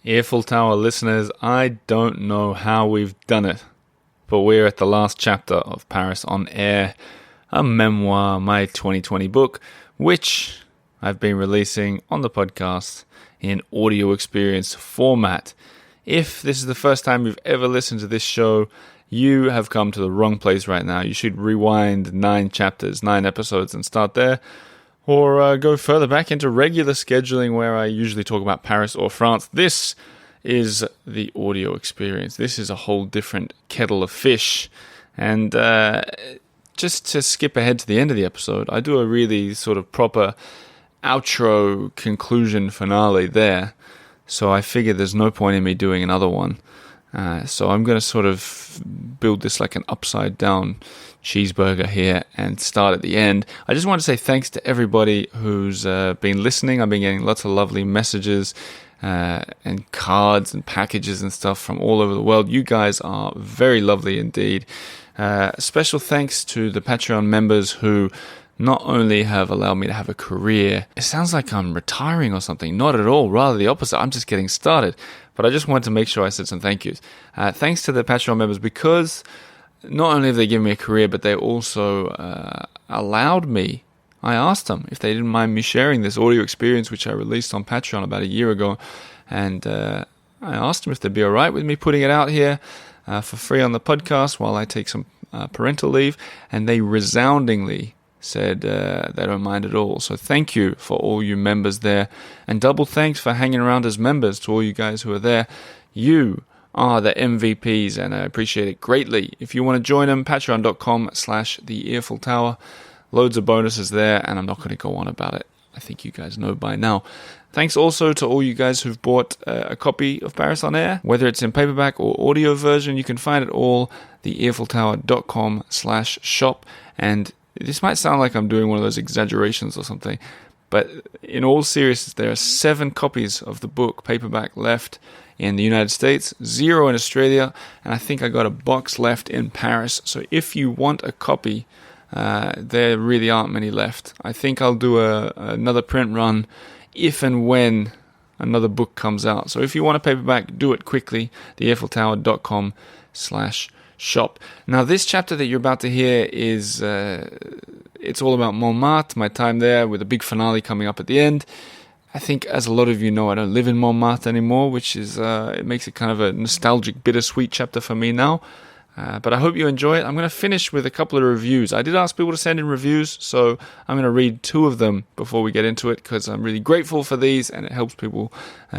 Eiffel Tower listeners, I don't know how we've done it, but we're at the last chapter of Paris on Air, a memoir, my 2020 book, which I've been releasing on the podcast in audio experience format. If this is the first time you've ever listened to this show, you have come to the wrong place right now. You should rewind 9 episodes and start there. Or go further back into regular scheduling where I usually talk about Paris or France. This is the audio experience. This is a whole different kettle of fish. And just to skip ahead to the end of the episode, I do a really sort of proper outro conclusion finale there. So I figured there's no point in me doing another one. So I'm going to sort of build this like an upside down cheeseburger here and start at the end. I just want to say thanks to everybody who's been listening. I've been getting lots of lovely messages and cards and packages and stuff from all over the world. You guys are very lovely indeed. Special thanks to the Patreon members who not only have allowed me to have a career. It sounds like I'm retiring or something. Not at all. Rather the opposite. I'm just getting started. But I just wanted to make sure I said some thank yous. Thanks to the Patreon members because not only have they given me a career, but they also allowed me. I asked them if they didn't mind me sharing this audio experience, which I released on Patreon about a year ago. And I asked them if they'd be all right with me putting it out here for free on the podcast while I take some parental leave. And they resoundingly said they don't mind at all. So thank you for all you members there. And double thanks for hanging around as members to all you guys who are there. You are the MVPs and I appreciate it greatly. If you want to join them, patreon.com/the Eiffel Tower. Loads of bonuses there and I'm not going to go on about it. I think you guys know by now. Thanks also to all you guys who've bought a copy of Paris on Air, whether it's in paperback or audio version. You can find it all, theeiffeltower.com/shop. And this might sound like I'm doing one of those exaggerations or something, but in all seriousness, there are 7 copies of the book, paperback, left in the United States, 0 in Australia, and I think I got a box left in Paris. So if you want a copy, there really aren't many left. I think I'll do another print run if and when another book comes out. So if you want a paperback, do it quickly, theeiffeltower.com/shop. Now, this chapter that you're about to hear is, it's all about Montmartre, my time there, with a big finale coming up at the end. I think, as a lot of you know, I don't live in Montmartre anymore, which is, it makes it kind of a nostalgic, bittersweet chapter for me now. But I hope you enjoy it. I'm going to finish with a couple of reviews. I did ask people to send in reviews, so I'm going to read 2 of them before we get into it, because I'm really grateful for these, and it helps people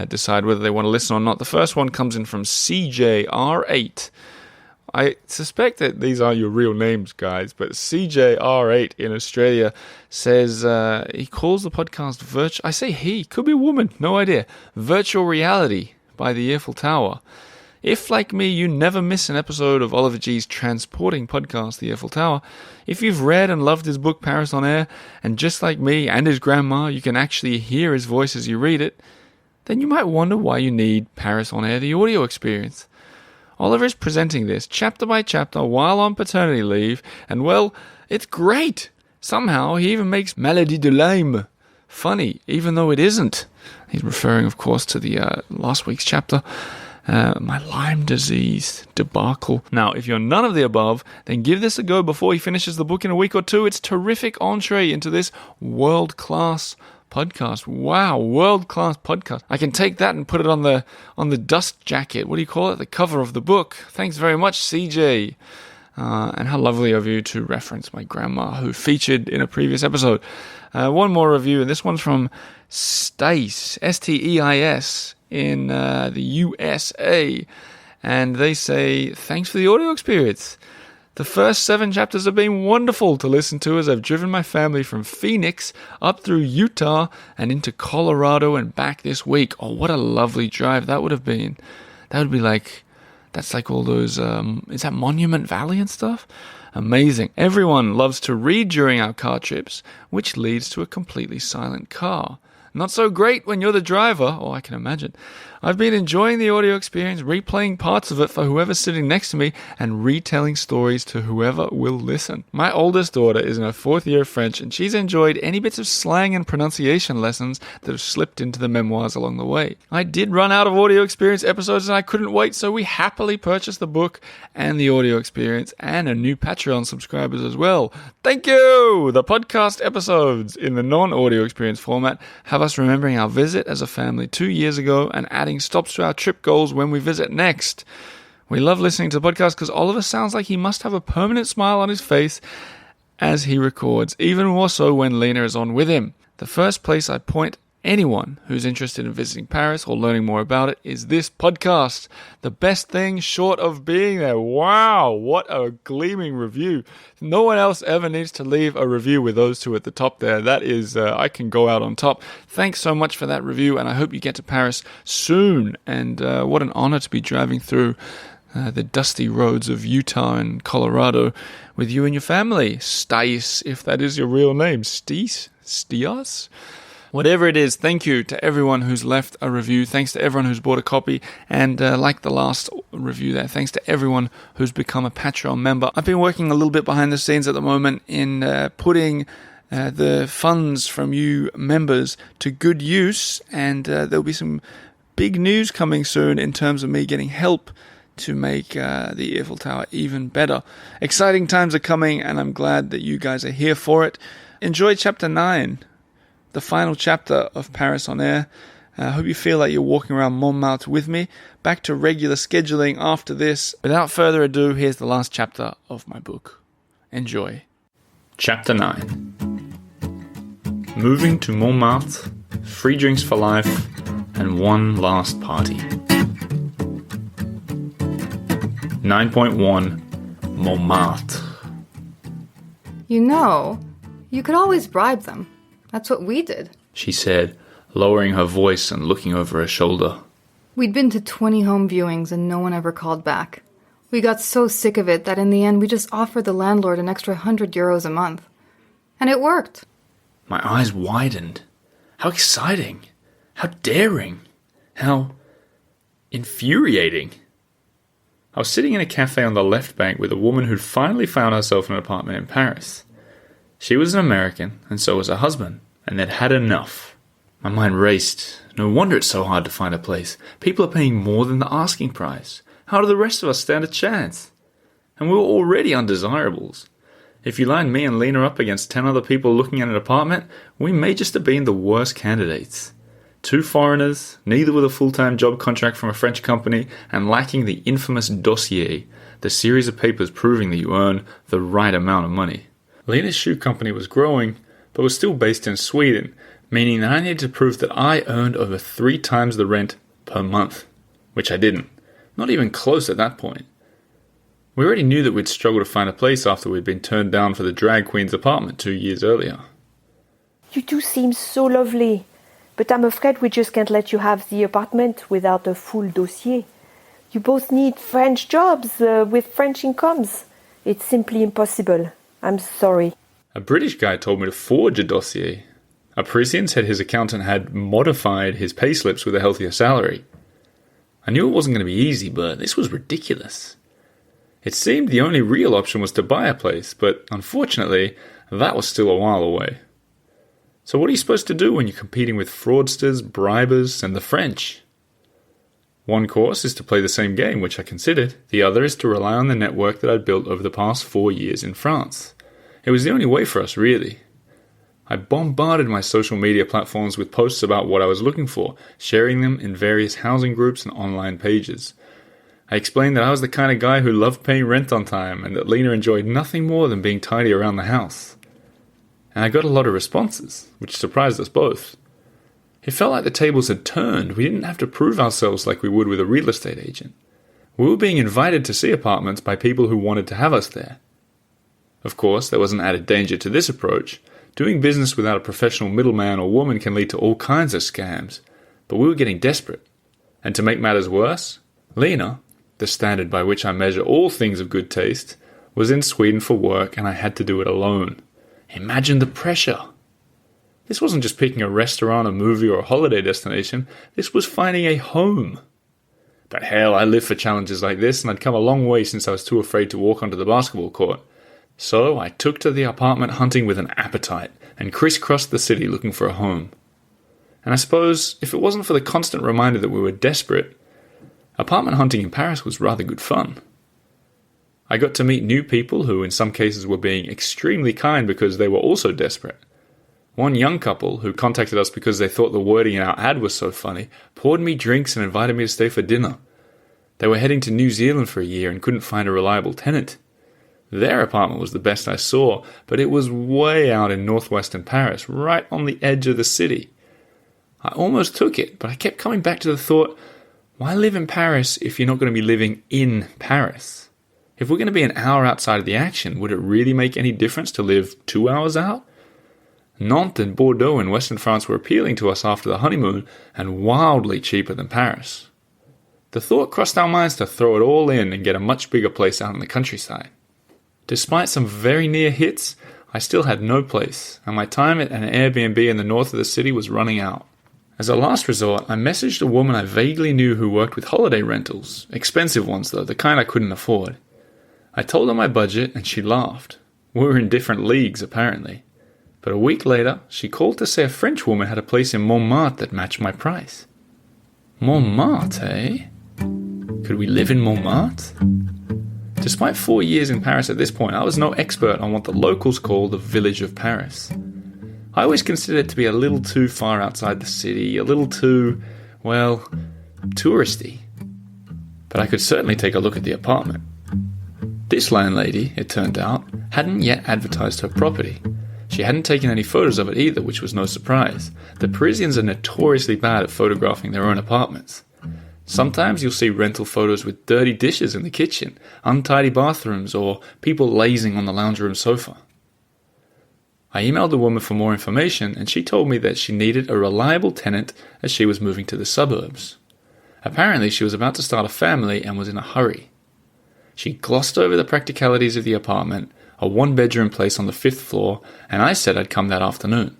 decide whether they want to listen or not. The first one comes in from CJR8. I suspect that these are your real names, guys, but CJR8 in Australia says he calls the podcast I say he, could be a woman, no idea. Virtual Reality by the Eiffel Tower. If, like me, you never miss an episode of Oliver G's transporting podcast, The Eiffel Tower, if you've read and loved his book, Paris on Air, and just like me and his grandma, you can actually hear his voice as you read it, then you might wonder why you need Paris on Air, the audio experience. Oliver is presenting this chapter by chapter while on paternity leave, and well, it's great. Somehow, he even makes Maladie de Lyme funny, even though it isn't. He's referring, of course, to the last week's chapter. My Lyme disease debacle. Now, if you're none of the above, then give this a go before he finishes the book in a week or 2. It's terrific entree into this world-class podcast. Wow, world-class podcast. I can take that and put it on the dust jacket. What do you call it? The cover of the book. Thanks very much, CJ. And how lovely of you to reference my grandma who featured in a previous episode. One more review, and this one's from Stace, Steis, in the USA, and they say, thanks for the audio experience. The first 7 chapters have been wonderful to listen to as I've driven my family from Phoenix up through Utah and into Colorado and back this week. Oh, what a lovely drive that would have been. That would be like, that's like all those, is that Monument Valley and stuff? Amazing. Everyone loves to read during our car trips, which leads to a completely silent car. Not so great when you're the driver, I can imagine. I've been enjoying the audio experience, replaying parts of it for whoever's sitting next to me, and retelling stories to whoever will listen. My oldest daughter is in her 4th year of French, and she's enjoyed any bits of slang and pronunciation lessons that have slipped into the memoirs along the way. I did run out of audio experience episodes, and I couldn't wait, so we happily purchased the book and the audio experience, and a new Patreon subscribers as well. Thank you! The podcast episodes in the non-audio experience format have us remembering our visit as a family 2 years ago and adding stops to our trip goals when we visit next. We love listening to the podcast because Oliver sounds like he must have a permanent smile on his face as he records, even more so when Lena is on with him. The first place I point anyone who's interested in visiting Paris or learning more about it is this podcast. The best thing short of being there. Wow, what a gleaming review. No one else ever needs to leave a review with those two at the top there. That is, I can go out on top. Thanks so much for that review, and I hope you get to Paris soon. And what an honor to be driving through the dusty roads of Utah and Colorado with you and your family. Stice, if that is your real name. Stias? Whatever it is, thank you to everyone who's left a review. Thanks to everyone who's bought a copy. And like the last review there, thanks to everyone who's become a Patreon member. I've been working a little bit behind the scenes at the moment in putting the funds from you members to good use. And there'll be some big news coming soon in terms of me getting help to make the Eiffel Tower even better. Exciting times are coming, and I'm glad that you guys are here for it. Enjoy Chapter 9. The final chapter of Paris on Air. I hope you feel like you're walking around Montmartre with me. Back to regular scheduling after this. Without further ado, here's the last chapter of my book. Enjoy. Chapter 9. Moving to Montmartre, free drinks for life, and one last party. 9.1 Montmartre. You know, you could always bribe them. That's what we did, she said, lowering her voice and looking over her shoulder. We'd been to 20 home viewings and no one ever called back. We got so sick of it that in the end we just offered the landlord an extra €100 a month. And it worked. My eyes widened. How exciting. How daring. How infuriating. I was sitting in a cafe on the left bank with a woman who'd finally found herself an apartment in Paris. She was an American, and so was her husband, and they'd had enough. My mind raced. No wonder it's so hard to find a place. People are paying more than the asking price. How do the rest of us stand a chance? And we were already undesirables. If you line me and Lena up against 10 other people looking at an apartment, we may just have been the worst candidates. 2 foreigners, neither with a full-time job contract from a French company, and lacking the infamous dossier, the series of papers proving that you earn the right amount of money. Lena's shoe company was growing, but was still based in Sweden, meaning that I needed to prove that I earned over 3 times the rent per month, which I didn't. Not even close at that point. We already knew that we'd struggle to find a place after we'd been turned down for the drag queen's apartment 2 years earlier. You two seem so lovely, but I'm afraid we just can't let you have the apartment without a full dossier. You both need French jobs with French incomes. It's simply impossible. I'm sorry. A British guy told me to forge a dossier. A Parisian said his accountant had modified his payslips with a healthier salary. I knew it wasn't going to be easy, but this was ridiculous. It seemed the only real option was to buy a place, but unfortunately, that was still a while away. So what are you supposed to do when you're competing with fraudsters, bribers, and the French? One course is to play the same game, which I considered. The other is to rely on the network that I'd built over the past 4 years in France. It was the only way for us, really. I bombarded my social media platforms with posts about what I was looking for, sharing them in various housing groups and online pages. I explained that I was the kind of guy who loved paying rent on time and that Lena enjoyed nothing more than being tidy around the house. And I got a lot of responses, which surprised us both. It felt like the tables had turned. We didn't have to prove ourselves like we would with a real estate agent. We were being invited to see apartments by people who wanted to have us there. Of course, there was an added danger to this approach. Doing business without a professional middleman or woman can lead to all kinds of scams, but we were getting desperate. And to make matters worse, Lena, the standard by which I measure all things of good taste, was in Sweden for work and I had to do it alone. Imagine the pressure. This wasn't just picking a restaurant, a movie, or a holiday destination. This was finding a home. But hell, I live for challenges like this, and I'd come a long way since I was too afraid to walk onto the basketball court. So I took to the apartment hunting with an appetite, and crisscrossed the city looking for a home. And I suppose, if it wasn't for the constant reminder that we were desperate, apartment hunting in Paris was rather good fun. I got to meet new people who in some cases were being extremely kind because they were also desperate. One young couple, who contacted us because they thought the wording in our ad was so funny, poured me drinks and invited me to stay for dinner. They were heading to New Zealand for a year and couldn't find a reliable tenant. Their apartment was the best I saw, but it was way out in northwestern Paris, right on the edge of the city. I almost took it, but I kept coming back to the thought, why live in Paris if you're not going to be living in Paris? If we're going to be an hour outside of the action, would it really make any difference to live 2 hours out? Nantes and Bordeaux in western France were appealing to us after the honeymoon and wildly cheaper than Paris. The thought crossed our minds to throw it all in and get a much bigger place out in the countryside. Despite some very near hits, I still had no place, and my time at an Airbnb in the north of the city was running out. As a last resort, I messaged a woman I vaguely knew who worked with holiday rentals, expensive ones though, the kind I couldn't afford. I told her my budget and she laughed. We were in different leagues apparently. But a week later, she called to say a French woman had a place in Montmartre that matched my price. Montmartre, eh? Could we live in Montmartre? Despite 4 years in Paris at this point, I was no expert on what the locals call the village of Paris. I always considered it to be a little too far outside the city, a little too, well, touristy. But I could certainly take a look at the apartment. This landlady, it turned out, hadn't yet advertised her property. She hadn't taken any photos of it either, which was no surprise. The Parisians are notoriously bad at photographing their own apartments. Sometimes you'll see rental photos with dirty dishes in the kitchen, untidy bathrooms, or people lazing on the lounge room sofa. I emailed the woman for more information, and she told me that she needed a reliable tenant as she was moving to the suburbs. Apparently, she was about to start a family and was in a hurry. She glossed over the practicalities of the apartment, a one-bedroom place on the 5th floor, and I said I'd come that afternoon.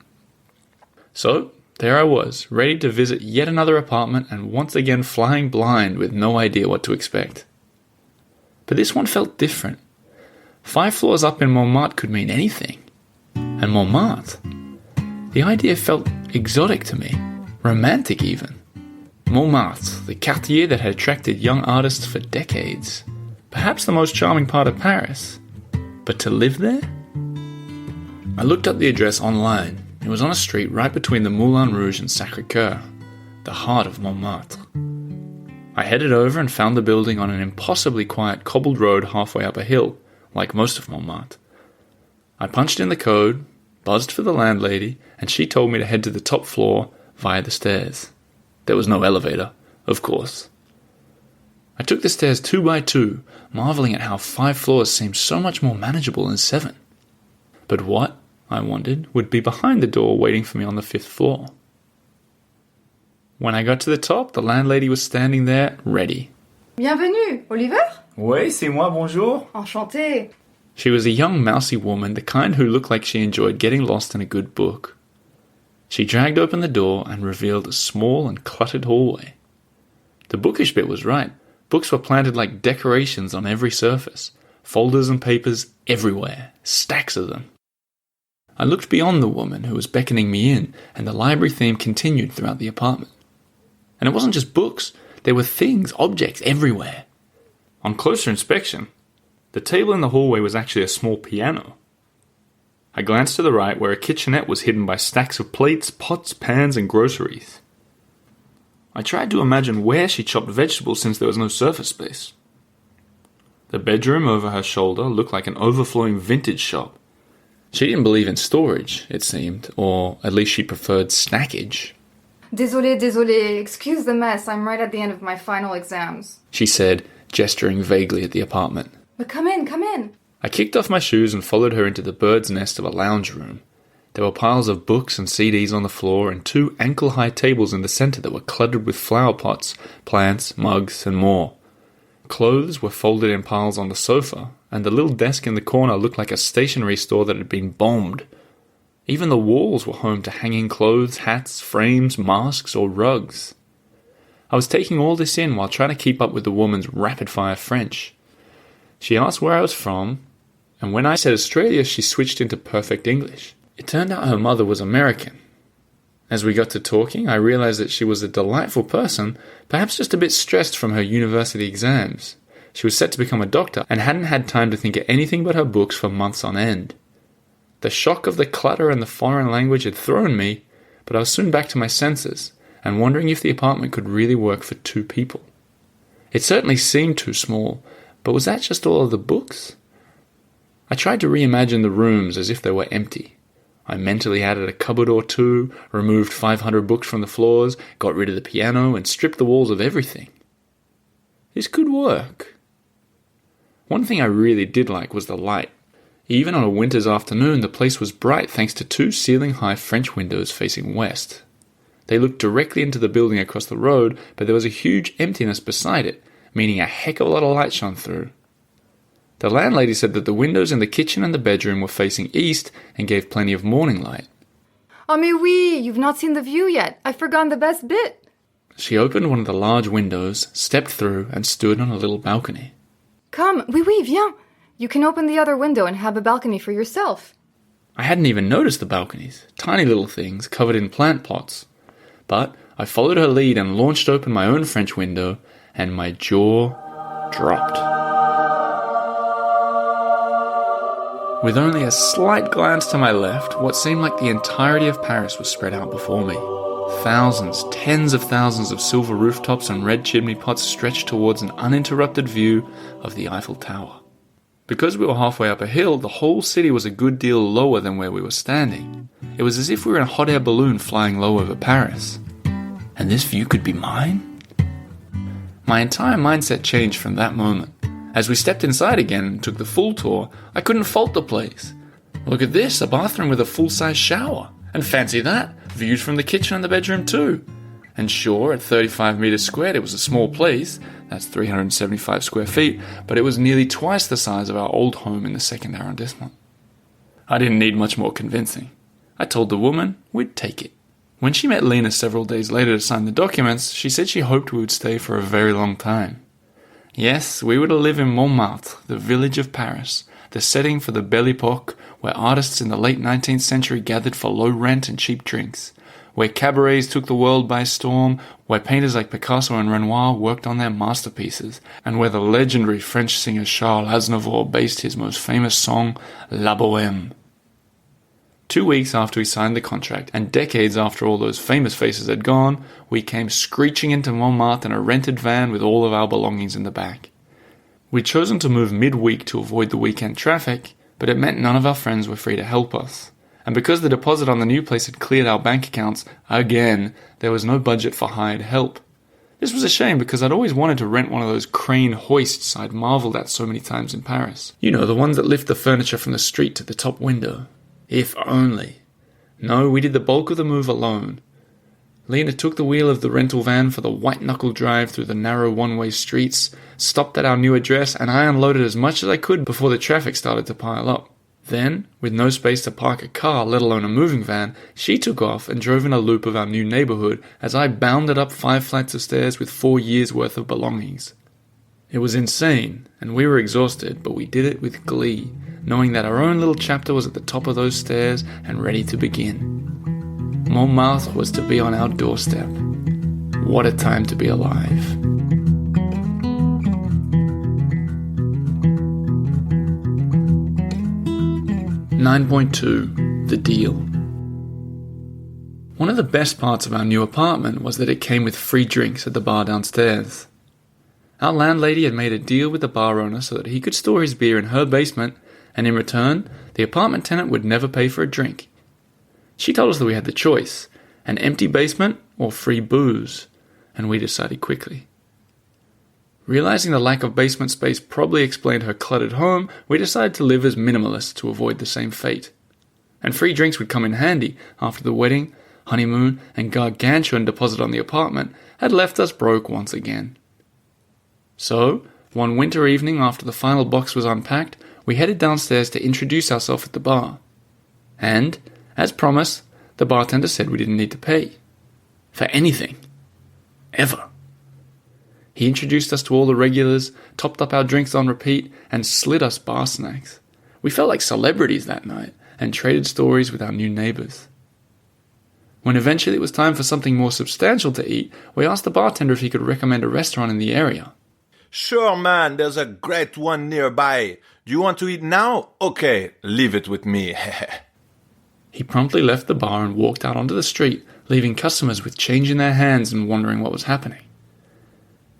So, there I was, ready to visit yet another apartment and once again flying blind with no idea what to expect. But this one felt different. 5 floors up in Montmartre could mean anything. And Montmartre? The idea felt exotic to me, romantic even. Montmartre, the quartier that had attracted young artists for decades. Perhaps the most charming part of Paris. But to live there? I looked up the address online. It was on a street right between the Moulin Rouge and Sacré-Cœur, the heart of Montmartre. I headed over and found the building on an impossibly quiet cobbled road halfway up a hill, like most of Montmartre. I punched in the code, buzzed for the landlady, and she told me to head to the top floor via the stairs. There was no elevator, of course. I took the stairs 2 by 2, marveling at how 5 floors seemed so much more manageable than 7. But what, I wondered, would be behind the door waiting for me on the 5th floor? When I got to the top, the landlady was standing there, ready. Bienvenue, Oliver? Oui, c'est moi, bonjour. Enchanté. She was a young mousy woman, the kind who looked like she enjoyed getting lost in a good book. She dragged open the door and revealed a small and cluttered hallway. The bookish bit was right. Books were planted like decorations on every surface. Folders and papers everywhere. Stacks of them. I looked beyond the woman who was beckoning me in, and the library theme continued throughout the apartment. And it wasn't just books. There were things, objects everywhere. On closer inspection, the table in the hallway was actually a small piano. I glanced to the right where a kitchenette was hidden by stacks of plates, pots, pans, and groceries. I tried to imagine where she chopped vegetables since there was no surface space. The bedroom over her shoulder looked like an overflowing vintage shop. She didn't believe in storage, it seemed, or at least she preferred snackage. Désolé, excuse the mess, I'm right at the end of my final exams. She said, gesturing vaguely at the apartment. But come in. I kicked off my shoes and followed her into the bird's nest of a lounge room. There were piles of books and CDs on the floor and 2 ankle-high tables in the center that were cluttered with flower pots, plants, mugs, and more. Clothes were folded in piles on the sofa, and the little desk in the corner looked like a stationery store that had been bombed. Even the walls were home to hanging clothes, hats, frames, masks, or rugs. I was taking all this in while trying to keep up with the woman's rapid-fire French. She asked where I was from, and when I said Australia, she switched into perfect English. It turned out her mother was American. As we got to talking, I realized that she was a delightful person, perhaps just a bit stressed from her university exams. She was set to become a doctor and hadn't had time to think of anything but her books for months on end. The shock of the clutter and the foreign language had thrown me, but I was soon back to my senses and wondering if the apartment could really work for 2 people. It certainly seemed too small, but was that just all of the books? I tried to reimagine the rooms as if they were empty. I mentally added a cupboard or 2, removed 500 books from the floors, got rid of the piano, and stripped the walls of everything. This could work. One thing I really did like was the light. Even on a winter's afternoon, the place was bright thanks to 2 ceiling-high French windows facing west. They looked directly into the building across the road, but there was a huge emptiness beside it, meaning a heck of a lot of light shone through. The landlady said that the windows in the kitchen and the bedroom were facing east and gave plenty of morning light. Oh, mais oui, you've not seen the view yet. I've forgotten the best bit. She opened one of the large windows, stepped through, and stood on a little balcony. Come, oui, viens. You can open the other window and have a balcony for yourself. I hadn't even noticed the balconies, tiny little things covered in plant pots. But I followed her lead and launched open my own French window, and my jaw dropped. With only a slight glance to my left, what seemed like the entirety of Paris was spread out before me. Thousands, tens of thousands of silver rooftops and red chimney pots stretched towards an uninterrupted view of the Eiffel Tower. Because we were halfway up a hill, the whole city was a good deal lower than where we were standing. It was as if we were in a hot air balloon flying low over Paris. And this view could be mine? My entire mindset changed from that moment. As we stepped inside again and took the full tour, I couldn't fault the place. Look at this, a bathroom with a full-size shower. And fancy that, views from the kitchen and the bedroom too. And sure, at 35 meters squared it was a small place, that's 375 square feet, but it was nearly twice the size of our old home in the second arrondissement. I didn't need much more convincing. I told the woman we'd take it. When she met Lena several days later to sign the documents, she said she hoped we would stay for a very long time. Yes, we were to live in Montmartre, the village of Paris, the setting for the Belle Époque, where artists in the late 19th century gathered for low rent and cheap drinks, where cabarets took the world by storm, where painters like Picasso and Renoir worked on their masterpieces, and where the legendary French singer Charles Aznavour based his most famous song, La Bohème. 2 weeks after we signed the contract, and decades after all those famous faces had gone, we came screeching into Montmartre in a rented van with all of our belongings in the back. We'd chosen to move midweek to avoid the weekend traffic, but it meant none of our friends were free to help us. And because the deposit on the new place had cleared our bank accounts again, there was no budget for hired help. This was a shame because I'd always wanted to rent one of those crane hoists I'd marveled at so many times in Paris. You know, the ones that lift the furniture from the street to the top window. If only. No, we did the bulk of the move alone. Lena took the wheel of the rental van for the white-knuckle drive through the narrow one-way streets, stopped at our new address, and I unloaded as much as I could before the traffic started to pile up. Then, with no space to park a car, let alone a moving van, she took off and drove in a loop of our new neighborhood as I bounded up 5 flights of stairs with 4 years' worth of belongings. It was insane, and we were exhausted, but we did it with glee, knowing that our own little chapter was at the top of those stairs and ready to begin. Montmartre was to be on our doorstep. What a time to be alive. "9.2. The Deal." One of the best parts of our new apartment was that it came with free drinks at the bar downstairs. Our landlady had made a deal with the bar owner so that he could store his beer in her basement, and in return, the apartment tenant would never pay for a drink. She told us that we had the choice, an empty basement or free booze, and we decided quickly. Realizing the lack of basement space probably explained her cluttered home, we decided to live as minimalists to avoid the same fate. And free drinks would come in handy after the wedding, honeymoon, and gargantuan deposit on the apartment had left us broke once again. So, one winter evening after the final box was unpacked, we headed downstairs to introduce ourselves at the bar. And, As promised, the bartender said we didn't need to pay. For anything. Ever. He introduced us to all the regulars, topped up our drinks on repeat, and slid us bar snacks. We felt like celebrities that night, and traded stories with our new neighbours. When eventually it was time for something more substantial to eat, we asked the bartender if he could recommend a restaurant in the area. Sure, man, there's a great one nearby. Do you want to eat now? Okay, leave it with me. He promptly left the bar and walked out onto the street, leaving customers with change in their hands and wondering what was happening.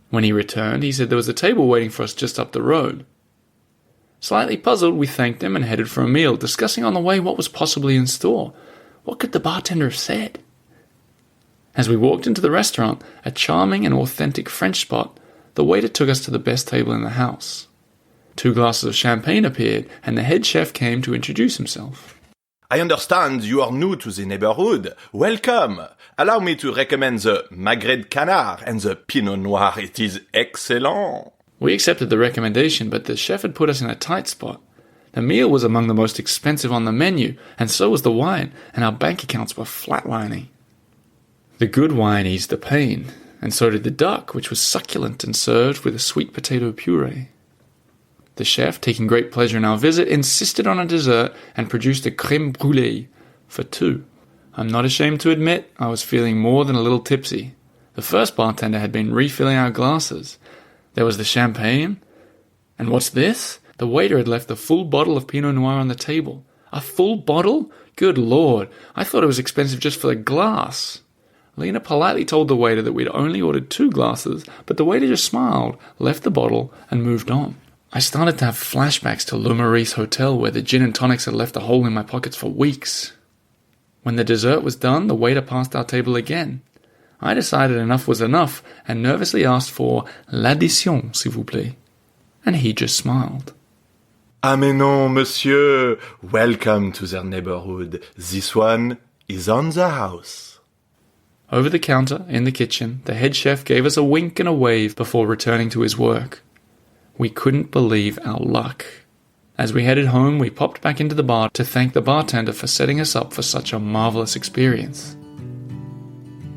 When he returned, he said there was a table waiting for us just up the road. Slightly puzzled, we thanked him and headed for a meal, discussing on the way what was possibly in store. What could the bartender have said? As we walked into the restaurant, a charming and authentic French spot, the waiter took us to the best table in the house. 2 glasses of champagne appeared, and the head chef came to introduce himself. I understand you are new to the neighborhood. Welcome. Allow me to recommend the magret de canard and the pinot noir. It is excellent. We accepted the recommendation, but the chef had put us in a tight spot. The meal was among the most expensive on the menu, and so was the wine, and our bank accounts were flatlining. The good wine eased the pain, and so did the duck, which was succulent and served with a sweet potato puree. The chef, taking great pleasure in our visit, insisted on a dessert and produced a crème brûlée for 2. I'm not ashamed to admit I was feeling more than a little tipsy. The first bartender had been refilling our glasses. There was the champagne. And what's this? The waiter had left the full bottle of Pinot Noir on the table. A full bottle? Good Lord, I thought it was expensive just for the glass. Lena politely told the waiter that we'd only ordered 2 glasses, but the waiter just smiled, left the bottle, and moved on. I started to have flashbacks to Le Maurice Hotel, where the gin and tonics had left a hole in my pockets for weeks. When the dessert was done, the waiter passed our table again. I decided enough was enough, and nervously asked for l'addition, s'il vous plaît. And he just smiled. Ah mais non, monsieur. Welcome to their neighborhood. This one is on the house. Over the counter, in the kitchen, the head chef gave us a wink and a wave before returning to his work. We couldn't believe our luck. As we headed home, we popped back into the bar to thank the bartender for setting us up for such a marvelous experience.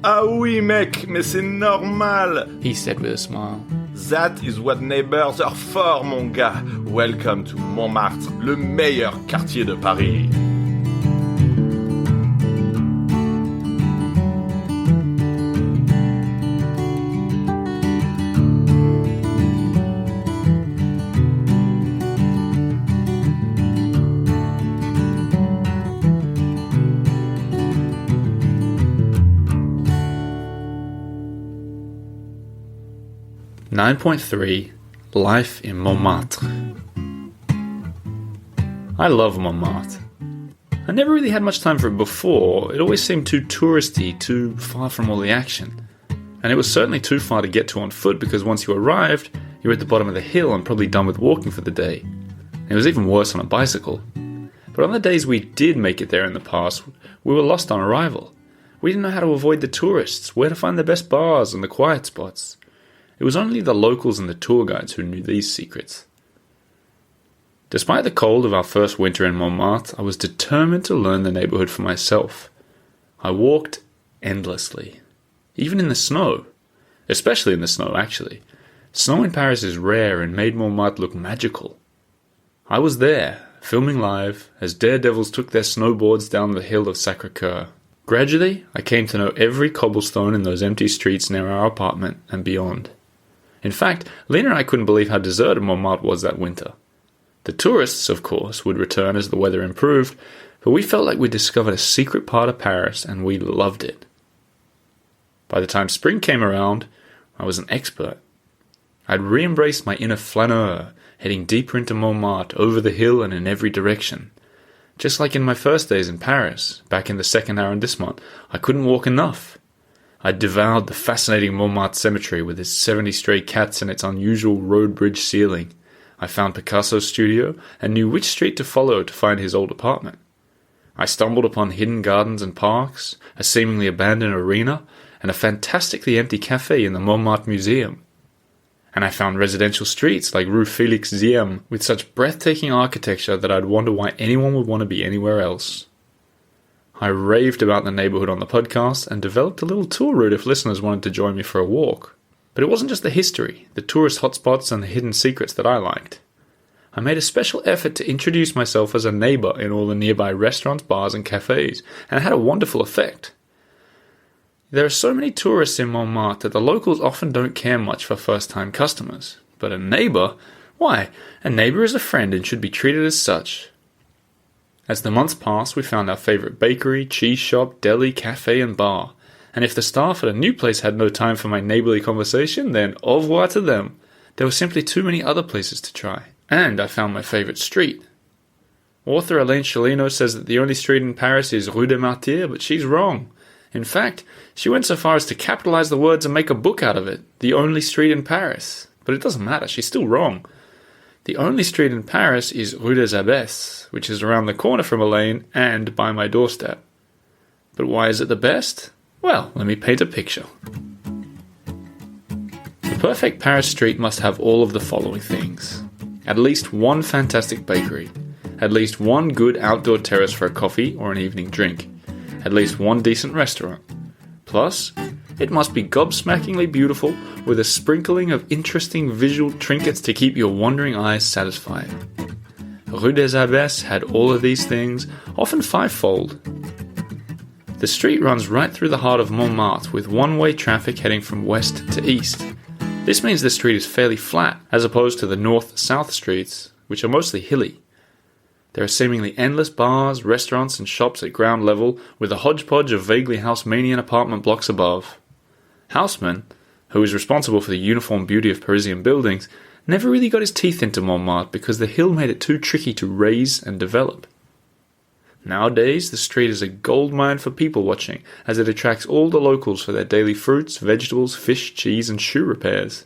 Ah oui, mec, mais c'est normal. He said with a smile. That is what neighbors are for, mon gars. Welcome to Montmartre, le meilleur quartier de Paris. .3 Life in Montmartre. I love Montmartre. I never really had much time for it before. It always seemed too touristy, too far from all the action. And it was certainly too far to get to on foot, because once you arrived, you were at the bottom of the hill and probably done with walking for the day. It was even worse on a bicycle. But on the days we did make it there in the past, we were lost on arrival. We didn't know how to avoid the tourists, where to find the best bars and the quiet spots. It was only the locals and the tour guides who knew these secrets. Despite the cold of our first winter in Montmartre, I was determined to learn the neighborhood for myself. I walked endlessly, even in the snow. Especially in the snow, actually. Snow in Paris is rare and made Montmartre look magical. I was there, filming live, as daredevils took their snowboards down the hill of Sacré-Cœur. Gradually, I came to know every cobblestone in those empty streets near our apartment and beyond. In fact, Lena and I couldn't believe how deserted Montmartre was that winter. The tourists, of course, would return as the weather improved, but we felt like we'd discovered a secret part of Paris, and we loved it. By the time spring came around, I was an expert. I'd re-embraced my inner flaneur, heading deeper into Montmartre, over the hill and in every direction. Just like in my first days in Paris, back in the second arrondissement, I couldn't walk enough. I devoured the fascinating Montmartre cemetery with its 70 stray cats and its unusual road bridge ceiling. I found Picasso's studio and knew which street to follow to find his old apartment. I stumbled upon hidden gardens and parks, a seemingly abandoned arena, and a fantastically empty cafe in the Montmartre Museum. And I found residential streets like Rue Félix Diem with such breathtaking architecture that I'd wonder why anyone would want to be anywhere else. I raved about the neighborhood on the podcast and developed a little tour route if listeners wanted to join me for a walk. But it wasn't just the history, the tourist hotspots and the hidden secrets that I liked. I made a special effort to introduce myself as a neighbor in all the nearby restaurants, bars and cafes, and it had a wonderful effect. There are so many tourists in Montmartre that the locals often don't care much for first-time customers. But a neighbor? Why, a neighbor is a friend and should be treated as such. As the months passed, we found our favorite bakery, cheese shop, deli, cafe and bar. And if the staff at a new place had no time for my neighborly conversation, then au revoir to them. There were simply too many other places to try. And I found my favorite street. Author Elaine Chalino says that the only street in Paris is Rue des Martyrs, but she's wrong. In fact, she went so far as to capitalize the words and make a book out of it. The only street in Paris. But it doesn't matter, she's still wrong. The only street in Paris is Rue des Abbesses, which is around the corner from Elaine and by my doorstep. But why is it the best? Well, let me paint a picture. The perfect Paris street must have all of the following things. At least one fantastic bakery. At least one good outdoor terrace for a coffee or an evening drink. At least one decent restaurant. Plus, it must be gobsmackingly beautiful with a sprinkling of interesting visual trinkets to keep your wandering eyes satisfied. Rue des Abbesses had all of these things, often fivefold. The street runs right through the heart of Montmartre with one-way traffic heading from west to east. This means the street is fairly flat, as opposed to the north-south streets, which are mostly hilly. There are seemingly endless bars, restaurants and shops at ground level, with a hodgepodge of vaguely Haussmannian apartment blocks above. Haussmann, who is responsible for the uniform beauty of Parisian buildings, never really got his teeth into Montmartre because the hill made it too tricky to raise and develop. Nowadays, the street is a goldmine for people watching, as it attracts all the locals for their daily fruits, vegetables, fish, cheese and shoe repairs.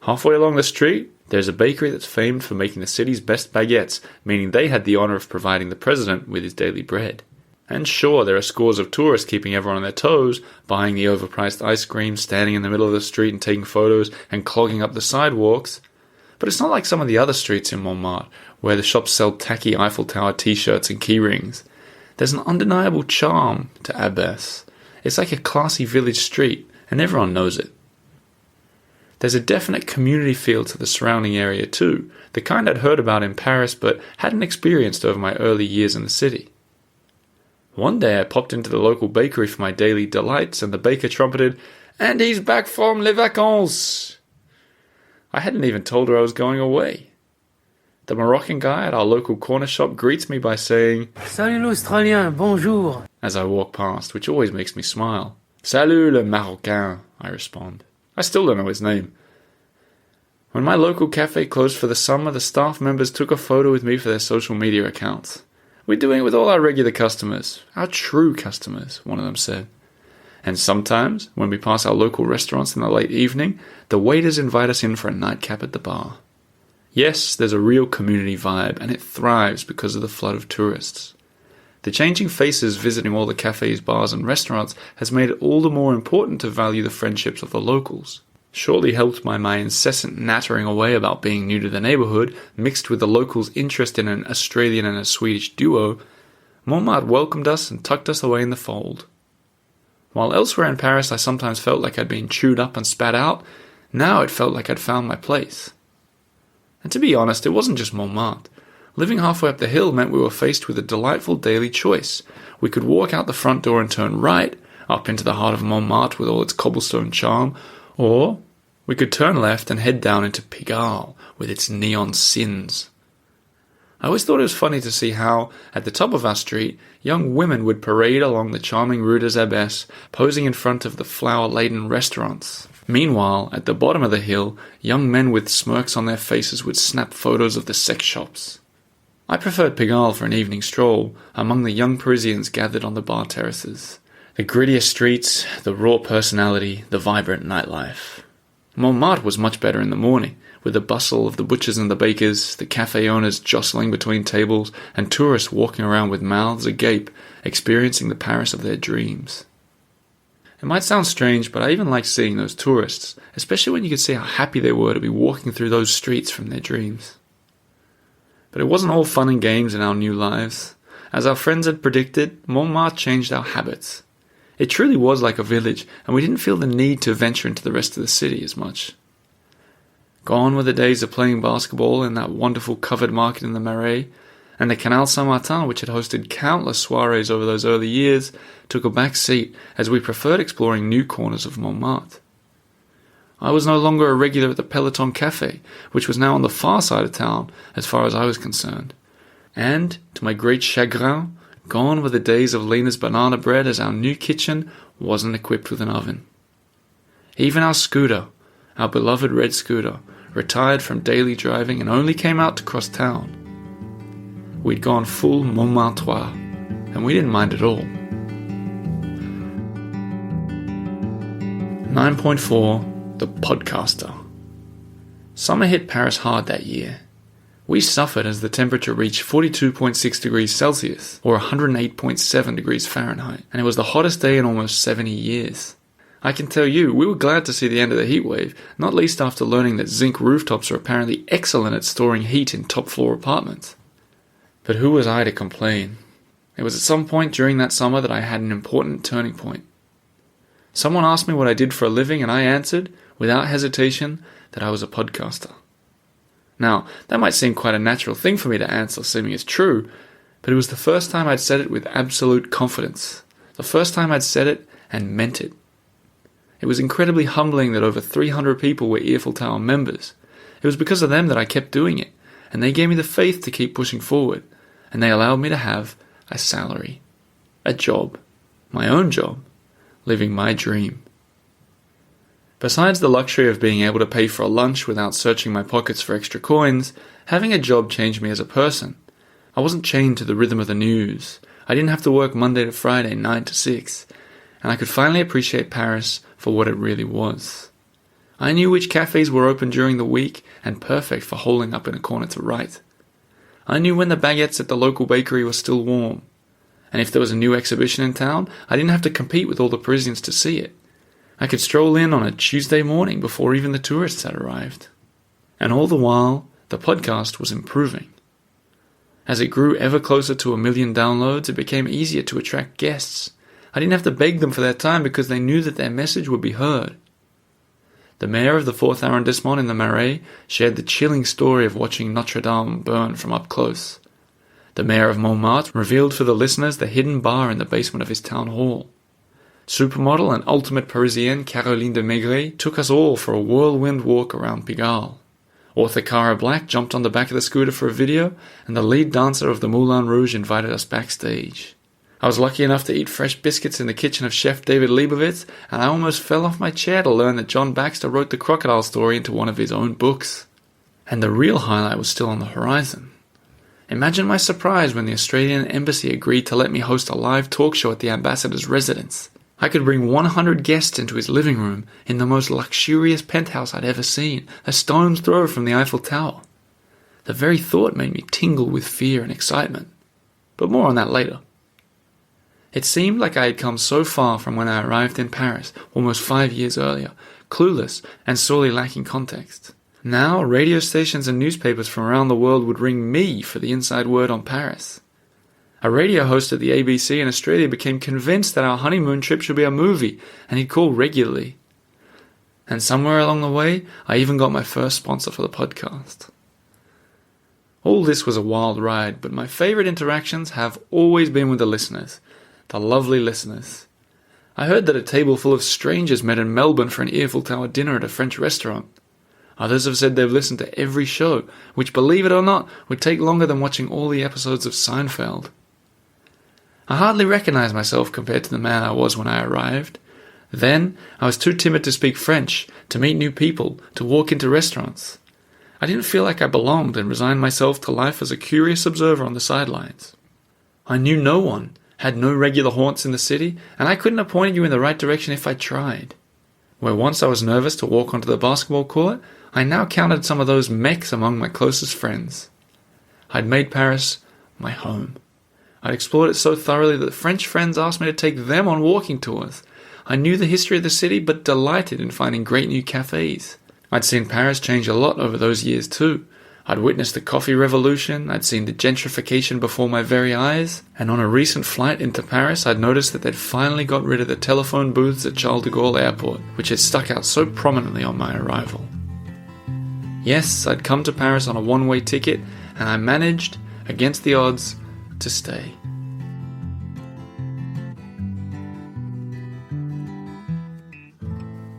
Halfway along the street, there's a bakery that's famed for making the city's best baguettes, meaning they had the honor of providing the president with his daily bread. And sure, there are scores of tourists keeping everyone on their toes, buying the overpriced ice cream, standing in the middle of the street and taking photos, and clogging up the sidewalks. But it's not like some of the other streets in Montmartre, where the shops sell tacky Eiffel Tower t-shirts and keyrings. There's an undeniable charm to Abbesse. It's like a classy village street, and everyone knows it. There's a definite community feel to the surrounding area too, the kind I'd heard about in Paris but hadn't experienced over my early years in the city. One day I popped into the local bakery for my daily delights and the baker trumpeted, "And he's back from les vacances!" I hadn't even told her I was going away. The Moroccan guy at our local corner shop greets me by saying, Salut l'Australien, bonjour, as I walk past, which always makes me smile. Salut le Marocain, I respond. I still don't know his name. When my local cafe closed for the summer, the staff members took a photo with me for their social media accounts. "We're doing it with all our regular customers, our true customers," one of them said. And sometimes, when we pass our local restaurants in the late evening, the waiters invite us in for a nightcap at the bar. Yes, there's a real community vibe, and it thrives because of the flood of tourists. The changing faces visiting all the cafes, bars and restaurants has made it all the more important to value the friendships of the locals. Surely helped by my incessant nattering away about being new to the neighborhood, mixed with the locals' interest in an Australian and a Swedish duo, Montmartre welcomed us and tucked us away in the fold. While elsewhere in Paris I sometimes felt like I'd been chewed up and spat out, now it felt like I'd found my place. And to be honest, it wasn't just Montmartre. Living halfway up the hill meant we were faced with a delightful daily choice. We could walk out the front door and turn right, up into the heart of Montmartre with all its cobblestone charm, or we could turn left and head down into Pigalle with its neon sins. I always thought it was funny to see how, at the top of our street, young women would parade along the charming Rue des Abbesses, posing in front of the flower-laden restaurants. Meanwhile, at the bottom of the hill, young men with smirks on their faces would snap photos of the sex shops. I preferred Pigalle for an evening stroll, among the young Parisians gathered on the bar terraces. The grittier streets, the raw personality, the vibrant nightlife. Montmartre was much better in the morning, with the bustle of the butchers and the bakers, the cafe owners jostling between tables, and tourists walking around with mouths agape, experiencing the Paris of their dreams. It might sound strange, but I even liked seeing those tourists, especially when you could see how happy they were to be walking through those streets from their dreams. But it wasn't all fun and games in our new lives. As our friends had predicted, Montmartre changed our habits. It truly was like a village, and we didn't feel the need to venture into the rest of the city as much. Gone were the days of playing basketball in that wonderful covered market in the Marais, and the Canal Saint-Martin, which had hosted countless soirees over those early years, took a back seat as we preferred exploring new corners of Montmartre. I was no longer a regular at the Peloton Cafe, which was now on the far side of town as far as I was concerned. And, to my great chagrin, gone were the days of Lena's banana bread as our new kitchen wasn't equipped with an oven. Even our scooter, our beloved red scooter, retired from daily driving and only came out to cross town. We'd gone full Montmartrois, and we didn't mind at all. 9.4 The Podcaster. Summer hit Paris hard that year. We suffered as the temperature reached 42.6 degrees Celsius, or 108.7 degrees Fahrenheit, and it was the hottest day in almost 70 years. I can tell you, we were glad to see the end of the heat wave, not least after learning that zinc rooftops are apparently excellent at storing heat in top-floor apartments. But who was I to complain? It was at some point during that summer that I had an important turning point. Someone asked me what I did for a living, and I answered, without hesitation, that I was a podcaster. Now, that might seem quite a natural thing for me to answer, assuming it's true, but it was the first time I'd said it with absolute confidence. The first time I'd said it and meant it. It was incredibly humbling that over 300 people were Eiffel Tower members. It was because of them that I kept doing it, and they gave me the faith to keep pushing forward, and they allowed me to have a salary, a job, my own job, living my dream. Besides the luxury of being able to pay for a lunch without searching my pockets for extra coins, having a job changed me as a person. I wasn't chained to the rhythm of the news. I didn't have to work Monday to Friday, 9 to 6, and I could finally appreciate Paris for what it really was. I knew which cafes were open during the week and perfect for holding up in a corner to write. I knew when the baguettes at the local bakery were still warm, and if there was a new exhibition in town, I didn't have to compete with all the Parisians to see it. I could stroll in on a Tuesday morning before even the tourists had arrived. And all the while, the podcast was improving. As it grew ever closer to 1 million downloads, it became easier to attract guests. I didn't have to beg them for their time because they knew that their message would be heard. The mayor of the 4th arrondissement in the Marais shared the chilling story of watching Notre Dame burn from up close. The mayor of Montmartre revealed for the listeners the hidden bar in the basement of his town hall. Supermodel and ultimate Parisienne Caroline de Maigret took us all for a whirlwind walk around Pigalle. Author Cara Black jumped on the back of the scooter for a video, and the lead dancer of the Moulin Rouge invited us backstage. I was lucky enough to eat fresh biscuits in the kitchen of Chef David Leibovitz, and I almost fell off my chair to learn that John Baxter wrote the crocodile story into one of his own books. And the real highlight was still on the horizon. Imagine my surprise when the Australian embassy agreed to let me host a live talk show at the ambassador's residence. I could bring 100 guests into his living room in the most luxurious penthouse I'd ever seen, a stone's throw from the Eiffel Tower. The very thought made me tingle with fear and excitement. But more on that later. It seemed like I had come so far from when I arrived in Paris almost 5 years earlier, clueless and sorely lacking context. Now, radio stations and newspapers from around the world would ring me for the inside word on Paris. A radio host at the ABC in Australia became convinced that our honeymoon trip should be a movie, and he'd call regularly. And somewhere along the way, I even got my first sponsor for the podcast. All this was a wild ride, but my favourite interactions have always been with the listeners. The lovely listeners. I heard that a table full of strangers met in Melbourne for an Eiffel Tower dinner at a French restaurant. Others have said they've listened to every show, which, believe it or not, would take longer than watching all the episodes of Seinfeld. I hardly recognise myself compared to the man I was when I arrived. Then, I was too timid to speak French, to meet new people, to walk into restaurants. I didn't feel like I belonged and resigned myself to life as a curious observer on the sidelines. I knew no one, had no regular haunts in the city, and I couldn't have pointed you in the right direction if I tried. Where once I was nervous to walk onto the basketball court, I now counted some of those mechs among my closest friends. I'd made Paris my home. I'd explored it so thoroughly that French friends asked me to take them on walking tours. I knew the history of the city, but delighted in finding great new cafes. I'd seen Paris change a lot over those years too. I'd witnessed the coffee revolution, I'd seen the gentrification before my very eyes, and on a recent flight into Paris I'd noticed that they'd finally got rid of the telephone booths at Charles de Gaulle Airport, which had stuck out so prominently on my arrival. Yes, I'd come to Paris on a one-way ticket, and I managed, against the odds, to stay.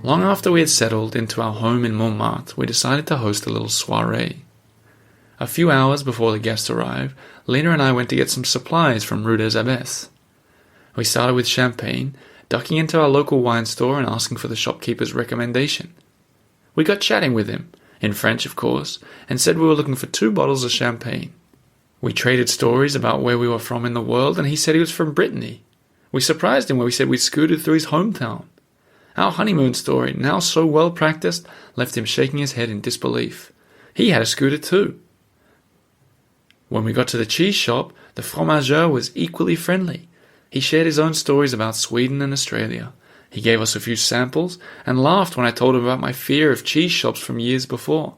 Long after we had settled into our home in Montmartre, we decided to host a little soirée. A few hours before the guests arrived, Lena and I went to get some supplies from Rue des Abbesses. We started with champagne, ducking into our local wine store and asking for the shopkeeper's recommendation. We got chatting with him, in French of course, and said we were looking for 2 bottles of champagne. We traded stories about where we were from in the world, and he said he was from Brittany. We surprised him when we said we'd scooted through his hometown. Our honeymoon story, now so well practiced, left him shaking his head in disbelief. He had a scooter too. When we got to the cheese shop, the fromageur was equally friendly. He shared his own stories about Sweden and Australia. He gave us a few samples and laughed when I told him about my fear of cheese shops from years before.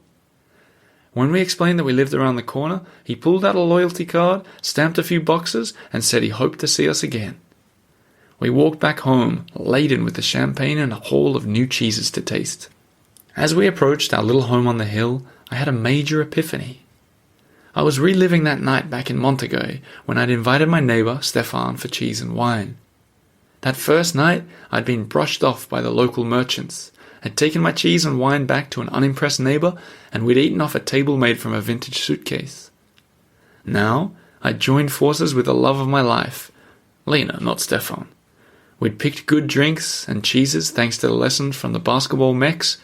When we explained that we lived around the corner, he pulled out a loyalty card, stamped a few boxes, and said he hoped to see us again. We walked back home, laden with the champagne and a haul of new cheeses to taste. As we approached our little home on the hill, I had a major epiphany. I was reliving that night back in Montaigu when I'd invited my neighbour, Stéphane, for cheese and wine. That first night, I'd been brushed off by the local merchants, had taken my cheese and wine back to an unimpressed neighbour, and we'd eaten off a table made from a vintage suitcase. Now, I'd joined forces with the love of my life, Lena, not Stéphane. We'd picked good drinks and cheeses thanks to the lessons from the basketball mechs,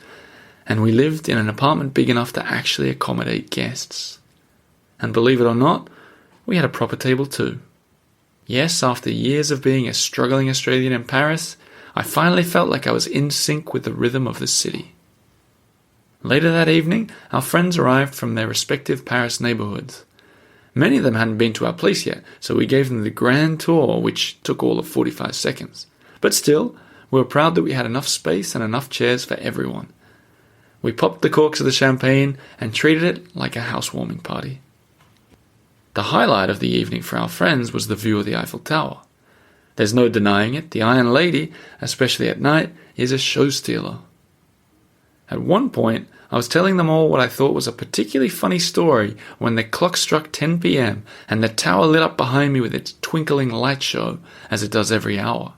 and we lived in an apartment big enough to actually accommodate guests. And believe it or not, we had a proper table too. Yes, after years of being a struggling Australian in Paris, I finally felt like I was in sync with the rhythm of the city. Later that evening, our friends arrived from their respective Paris neighbourhoods. Many of them hadn't been to our place yet, so we gave them the grand tour, which took all of 45 seconds. But still, we were proud that we had enough space and enough chairs for everyone. We popped the corks of the champagne and treated it like a housewarming party. The highlight of the evening for our friends was the view of the Eiffel Tower. There's no denying it, the Iron Lady, especially at night, is a show stealer. At one point, I was telling them all what I thought was a particularly funny story when the clock struck 10 p.m. and the tower lit up behind me with its twinkling light show, as it does every hour.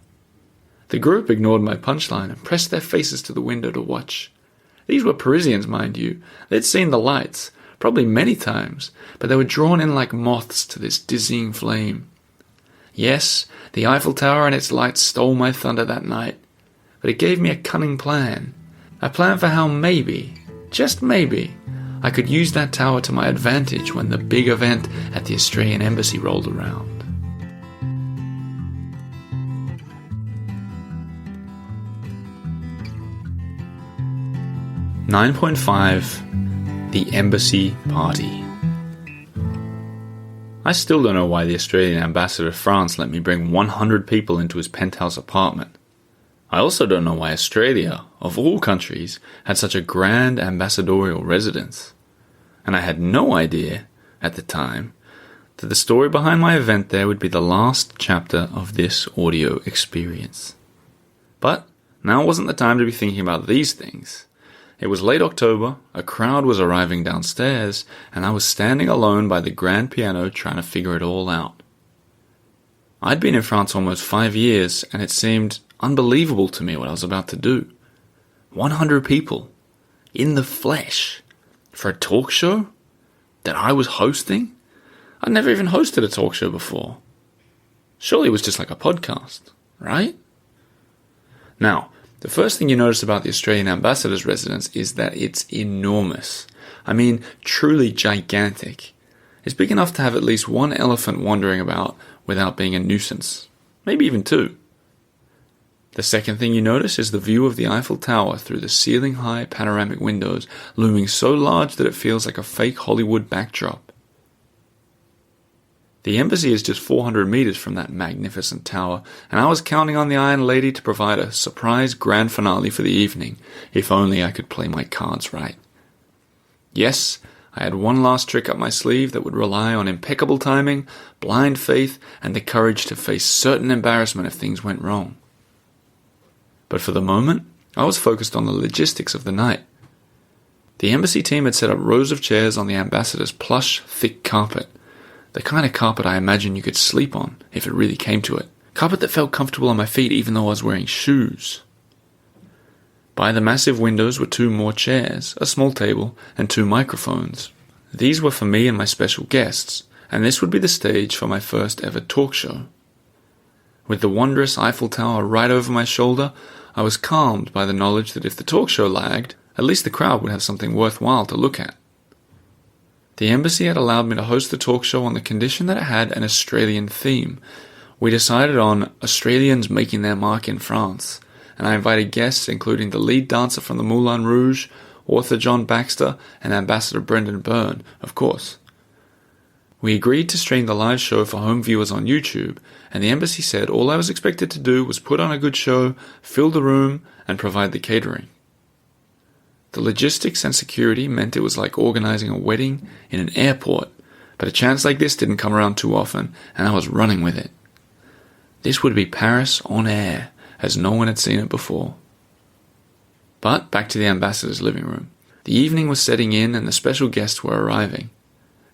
The group ignored my punchline and pressed their faces to the window to watch. These were Parisians, mind you. They'd seen the lights, probably many times, but they were drawn in like moths to this dizzying flame. Yes, the Eiffel Tower and its lights stole my thunder that night, but it gave me a cunning plan. A plan for how maybe, just maybe, I could use that tower to my advantage when the big event at the Australian Embassy rolled around. "9.5 The Embassy Party." I still don't know why the Australian ambassador to France let me bring 100 people into his penthouse apartment. I also don't know why Australia, of all countries, had such a grand ambassadorial residence. And I had no idea, at the time, that the story behind my event there would be the last chapter of this audio experience. But now wasn't the time to be thinking about these things. It was late October, a crowd was arriving downstairs, and I was standing alone by the grand piano trying to figure it all out. I'd been in France almost 5 years, and it seemed unbelievable to me what I was about to do. 100 people, in the flesh, for a talk show that I was hosting? I'd never even hosted a talk show before. Surely it was just like a podcast, right? Now, the first thing you notice about the Australian ambassador's residence is that it's enormous. I mean, truly gigantic. It's big enough to have at least one elephant wandering about without being a nuisance. Maybe even 2. The second thing you notice is the view of the Eiffel Tower through the ceiling-high panoramic windows, looming so large that it feels like a fake Hollywood backdrop. The embassy is just 400 meters from that magnificent tower, and I was counting on the Iron Lady to provide a surprise grand finale for the evening, if only I could play my cards right. Yes, I had one last trick up my sleeve that would rely on impeccable timing, blind faith, and the courage to face certain embarrassment if things went wrong. But for the moment, I was focused on the logistics of the night. The embassy team had set up rows of chairs on the ambassador's plush, thick carpet. The kind of carpet I imagine you could sleep on, if it really came to it. Carpet that felt comfortable on my feet even though I was wearing shoes. By the massive windows were 2 more chairs, a small table, and 2 microphones. These were for me and my special guests, and this would be the stage for my first ever talk show. With the wondrous Eiffel Tower right over my shoulder, I was calmed by the knowledge that if the talk show lagged, at least the crowd would have something worthwhile to look at. The embassy had allowed me to host the talk show on the condition that it had an Australian theme. We decided on Australians making their mark in France, and I invited guests including the lead dancer from the Moulin Rouge, author John Baxter, and Ambassador Brendan Byrne, of course. We agreed to stream the live show for home viewers on YouTube, and the embassy said all I was expected to do was put on a good show, fill the room, and provide the catering. The logistics and security meant it was like organizing a wedding in an airport, but a chance like this didn't come around too often, and I was running with it. This would be Paris on air, as no one had seen it before. But back to the ambassador's living room. The evening was setting in and the special guests were arriving.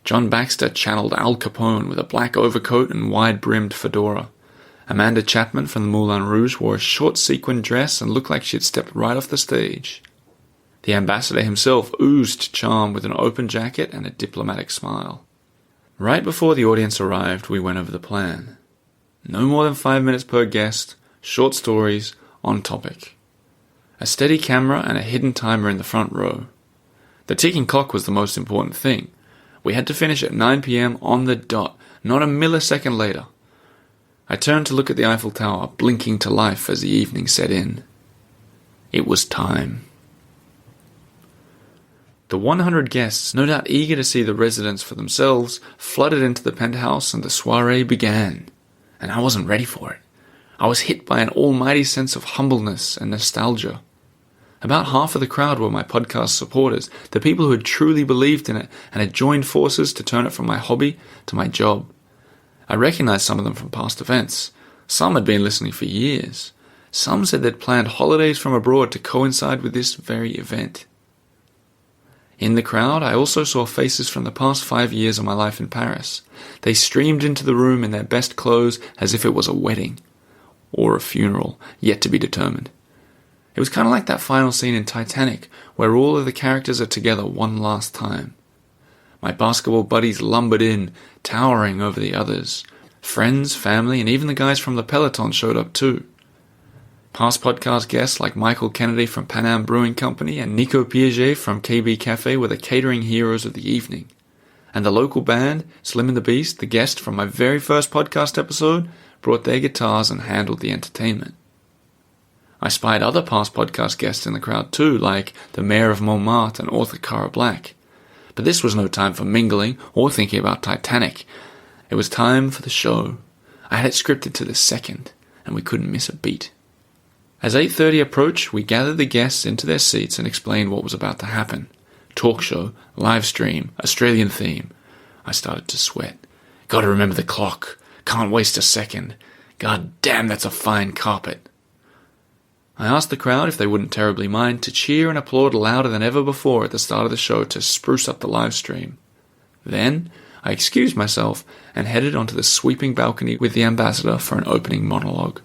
John Baxter channeled Al Capone with a black overcoat and wide-brimmed fedora. Amanda Chapman from the Moulin Rouge wore a short sequin dress and looked like she had stepped right off the stage. The ambassador himself oozed charm with an open jacket and a diplomatic smile. Right before the audience arrived, we went over the plan. No more than 5 minutes per guest, short stories, on topic. A steady camera and a hidden timer in the front row. The ticking clock was the most important thing. We had to finish at 9 p.m. on the dot, not a millisecond later. I turned to look at the Eiffel Tower, blinking to life as the evening set in. It was time. The 100 guests, no doubt eager to see the residence for themselves, flooded into the penthouse and the soiree began. And I wasn't ready for it. I was hit by an almighty sense of humbleness and nostalgia. About half of the crowd were my podcast supporters, the people who had truly believed in it and had joined forces to turn it from my hobby to my job. I recognized some of them from past events. Some had been listening for years. Some said they'd planned holidays from abroad to coincide with this very event. In the crowd, I also saw faces from the past 5 years of my life in Paris. They streamed into the room in their best clothes as if it was a wedding. Or a funeral, yet to be determined. It was kind of like that final scene in Titanic, where all of the characters are together one last time. My basketball buddies lumbered in, towering over the others. Friends, family, and even the guys from the Peloton showed up too. Past podcast guests like Michael Kennedy from Pan Am Brewing Company and Nico Piaget from KB Cafe were the catering heroes of the evening. And the local band, Slim and the Beast, the guest from my very first podcast episode, brought their guitars and handled the entertainment. I spied other past podcast guests in the crowd too, like the mayor of Montmartre and author Cara Black. But this was no time for mingling or thinking about Titanic. It was time for the show. I had it scripted to the second, and we couldn't miss a beat. As 8:30 approached, we gathered the guests into their seats and explained what was about to happen. Talk show, live stream, Australian theme. I started to sweat. Gotta remember the clock. Can't waste a second. God damn, that's a fine carpet. I asked the crowd if they wouldn't terribly mind to cheer and applaud louder than ever before at the start of the show to spruce up the live stream. Then, I excused myself and headed onto the sweeping balcony with the ambassador for an opening monologue.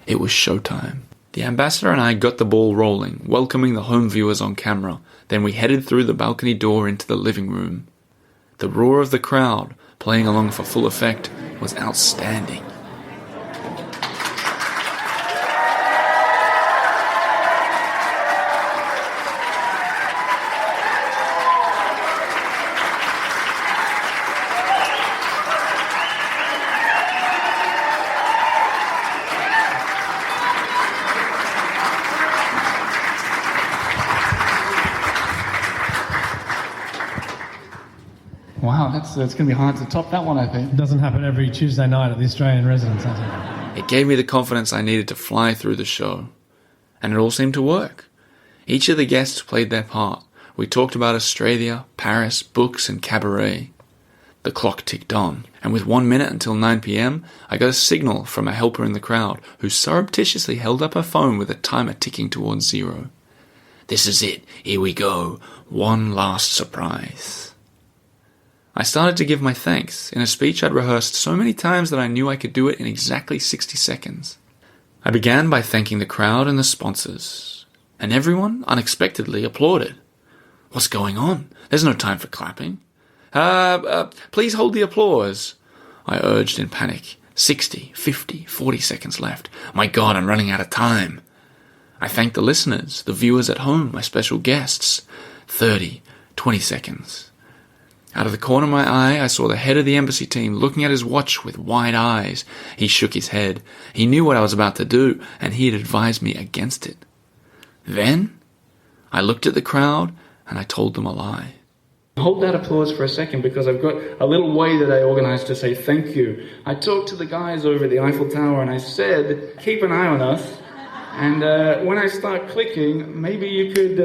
It was showtime. The ambassador and I got the ball rolling, welcoming the home viewers on camera. Then we headed through the balcony door into the living room. The roar of the crowd, playing along for full effect, was outstanding. Wow, it's going to be hard to top that one, I think. It doesn't happen every Tuesday night at the Australian residence, does it? It gave me the confidence I needed to fly through the show. And it all seemed to work. Each of the guests played their part, We talked about Australia, Paris, books, and cabaret. The clock ticked on, and with 1 minute until 9 p.m., I got a signal from a helper in the crowd who surreptitiously held up her phone with a timer ticking towards 0. This is it. Here we go. One last surprise. I started to give my thanks in a speech I'd rehearsed so many times that I knew I could do it in exactly 60 seconds. I began by thanking the crowd and the sponsors, and everyone unexpectedly applauded. What's going on? There's no time for clapping. Please hold the applause, I urged in panic. 60, 50, 40 seconds left. My God, I'm running out of time. I thanked the listeners, the viewers at home, my special guests. 30, 20 seconds. Out of the corner of my eye, I saw the head of the embassy team looking at his watch with wide eyes. He shook his head. He knew what I was about to do, and he had advised me against it. Then, I looked at the crowd, and I told them a lie. Hold that applause for a second, because I've got a little way that I organized to say thank you. I talked to the guys over at the Eiffel Tower and I said, keep an eye on us. And when I start clicking, maybe you could...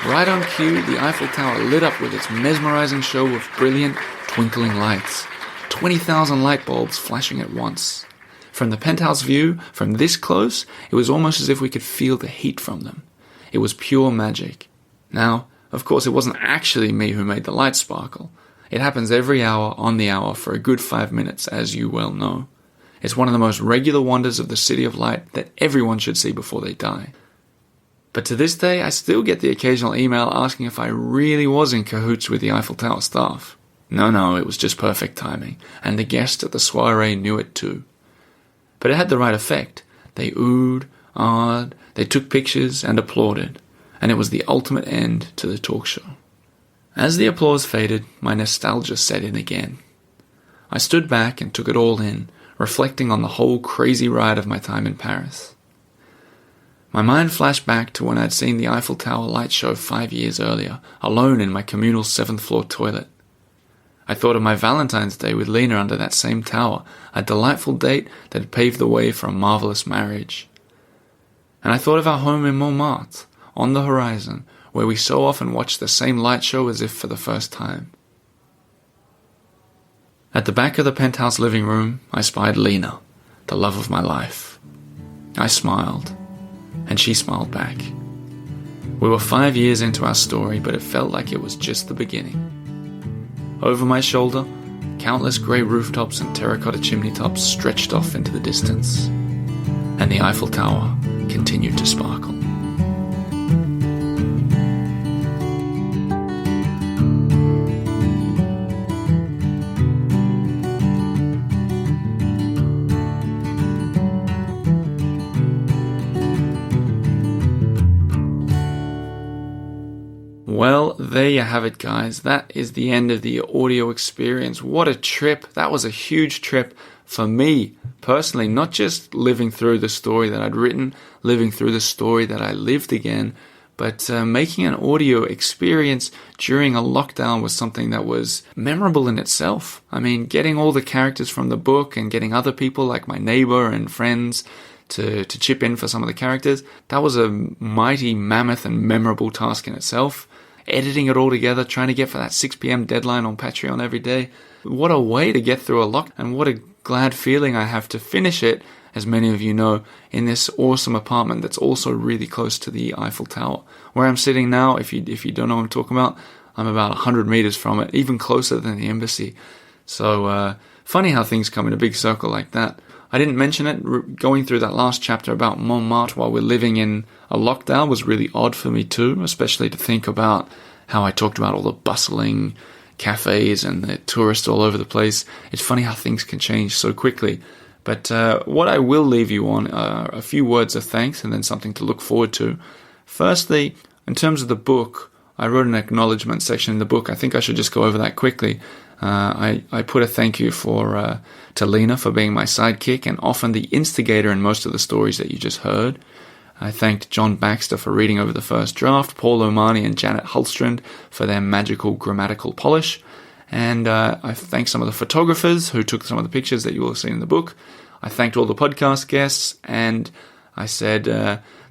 Right on cue, the Eiffel Tower lit up with its mesmerizing show of brilliant, twinkling lights. 20,000 light bulbs flashing at once. From the penthouse view, from this close, it was almost as if we could feel the heat from them. It was pure magic. Now, of course, it wasn't actually me who made the lights sparkle. It happens every hour on the hour for a good 5 minutes, as you well know. It's one of the most regular wonders of the City of Light that everyone should see before they die. But to this day, I still get the occasional email asking if I really was in cahoots with the Eiffel Tower staff. No, it was just perfect timing, and the guests at the soiree knew it too. But it had the right effect. They oohed, ahed, they took pictures and applauded, and it was the ultimate end to the talk show. As the applause faded, my nostalgia set in again. I stood back and took it all in, reflecting on the whole crazy ride of my time in Paris. My mind flashed back to when I'd seen the Eiffel Tower light show 5 years earlier, alone in my communal 7th floor toilet. I thought of my Valentine's Day with Lena under that same tower, a delightful date that had paved the way for a marvelous marriage. And I thought of our home in Montmartre, on the horizon, where we so often watched the same light show as if for the first time. At the back of the penthouse living room, I spied Lena, the love of my life. I smiled, and she smiled back. We were 5 years into our story, but it felt like it was just the beginning. Over my shoulder, countless grey rooftops and terracotta chimney tops stretched off into the distance, and the Eiffel Tower continued to sparkle. Well, there you have it, guys. That is the end of the audio experience. What a trip. That was a huge trip for me personally, not just living through the story that I'd written, living through the story that I lived again, but making an audio experience during a lockdown was something that was memorable in itself. I mean, getting all the characters from the book and getting other people like my neighbor and friends to chip in for some of the characters, that was a mighty, mammoth and memorable task in itself. Editing it all together, trying to get for that 6 p.m. deadline on Patreon every day. What a way to get through a lock, and what a glad feeling I have to finish it, as many of you know, in this awesome apartment that's also really close to the Eiffel Tower. Where I'm sitting now, if you don't know what I'm talking about, I'm about 100 meters from it, even closer than the embassy. So, funny how things come in a big circle like that. I didn't mention it, going through that last chapter about Montmartre while we're living in a lockdown was really odd for me too, especially to think about how I talked about all the bustling cafes and the tourists all over the place. It's funny how things can change so quickly. But what I will leave you on are a few words of thanks and then something to look forward to. Firstly, in terms of the book, I wrote an acknowledgement section in the book. I think I should just go over that quickly. I put a thank you to Lena for being my sidekick and often the instigator in most of the stories that you just heard. I thanked John Baxter for reading over the first draft, Paul O'Mani and Janet Hulstrand for their magical grammatical polish, And I thanked some of the photographers who took some of the pictures that you will have seen in the book. I thanked all the podcast guests, and I said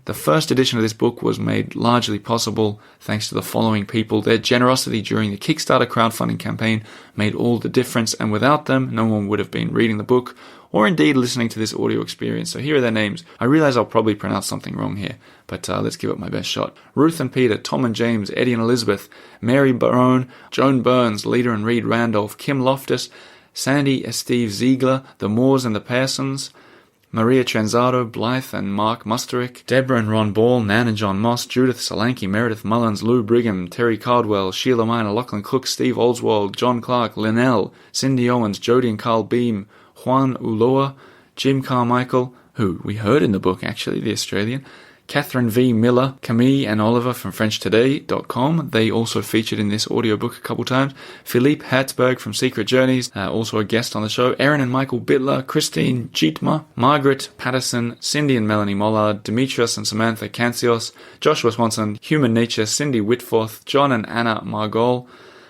the first edition of this book was made largely possible thanks to the following people. Their generosity during the Kickstarter crowdfunding campaign made all the difference, and without them, no one would have been reading the book or indeed listening to this audio experience. So here are their names. I realize I'll probably pronounce something wrong here, but let's give it my best shot. Ruth and Peter, Tom and James, Eddie and Elizabeth, Mary Barone, Joan Burns, Leda and Reed Randolph, Kim Loftus, Sandy and Steve Ziegler, the Moores and the Pearsons, Maria Tranzado, Blythe and Mark Musterick, Deborah and Ron Ball, Nan and John Moss, Judith Solanke, Meredith Mullins, Lou Brigham, Terry Cardwell, Sheila Miner, Lachlan Cook, Steve Oldswald, John Clark, Linnell, Cindy Owens, Jody and Carl Beam, Juan Ulloa, Jim Carmichael, who we heard in the book actually, the Australian, Catherine V. Miller, Camille and Oliver from FrenchToday.com. They also featured in this audiobook a couple times. Philippe Hertzberg from Secret Journeys, also a guest on the show. Erin and Michael Bittler, Christine Jeetma, Margaret Patterson, Cindy and Melanie Mollard, Demetrius and Samantha Cancios, Joshua Swanson, Human Nature, Cindy Whitforth, John and Anna Margol,